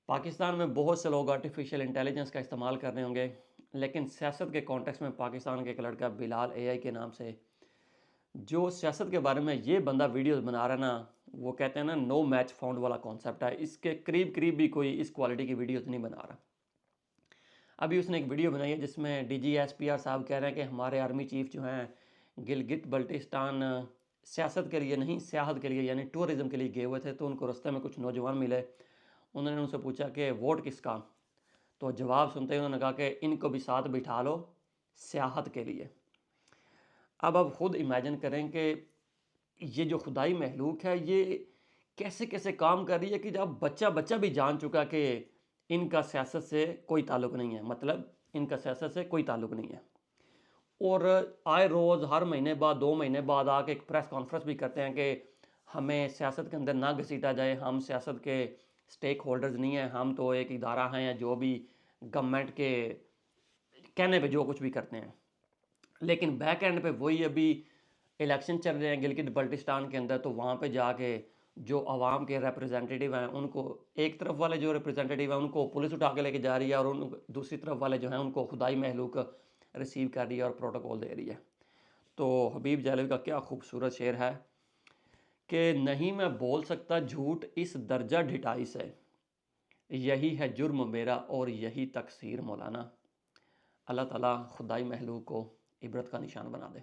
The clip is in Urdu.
پاکستان میں بہت سے لوگ آرٹیفیشیل انٹیلیجنس کا استعمال کر رہے ہوں گے، لیکن سیاست کے کانٹیکس میں پاکستان کے ایک لڑکا بلال اے آئی کے نام سے جو سیاست کے بارے میں یہ بندہ ویڈیوز بنا رہا ہے نا، وہ کہتے ہیں نا نو میچ فاؤنڈ والا کانسیپٹ ہے، اس کے قریب قریب بھی کوئی اس کوالٹی کی ویڈیوز نہیں بنا رہا۔ ابھی اس نے ایک ویڈیو بنائی ہے جس میں D G S P R صاحب کہہ رہے ہیں کہ ہمارے آرمی چیف جو ہیں گلگت بلٹستان سیاست کے لیے نہیں، سیاحت کے لیے یعنی ٹورزم کے لیے گئے ہوئے تھے، تو ان کو رستے میں کچھ نوجوان ملے، انہوں نے ان سے پوچھا کہ ووٹ کس کا، تو جواب سنتے ہی انہوں نے کہا کہ ان کو بھی ساتھ بٹھا لو سیاحت کے لیے۔ اب آپ خود امیجن کریں کہ یہ جو خدائی مخلوق ہے یہ کیسے کیسے کام کر رہی ہے کہ جب بچہ بھی جان چکا کہ ان کا سیاست سے کوئی تعلق نہیں ہے، مطلب ان کا سیاست سے کوئی تعلق نہیں ہے، اور آئے روز ہر مہینے بعد 2 مہینے بعد آ کے ایک پریس کانفرنس بھی کرتے ہیں کہ ہمیں سیاست کے اندر نہ گھسیٹا جائے، ہم سیاست کے سٹیک ہولڈرز نہیں ہیں، ہم تو ایک ادارہ ہیں جو بھی گورنمنٹ کے کہنے پہ جو کچھ بھی کرتے ہیں۔ لیکن بیک اینڈ پہ وہی ابھی الیکشن چل رہے ہیں گلگت بلٹستان کے اندر، تو وہاں پہ جا کے جو عوام کے ریپرزنٹیٹیو ہیں ان کو ایک طرف والے جو ریپرزنٹیٹیو ہیں ان کو پولیس اٹھا کے لے کے جا رہی ہے، اور دوسری طرف والے جو ہیں ان کو خدائی مخلوق ریسیو کر رہی ہے اور پروٹوکول دے رہی ہے۔ تو حبیب جہلوی کا کیا خوبصورت شعر ہے کہ نہیں میں بول سکتا جھوٹ اس درجہ ڈھٹائی سے، یہی ہے جرم میرا اور یہی تقصیر مولانا۔ اللہ تعالیٰ خدائی مخلوق کو عبرت کا نشان بنا دے۔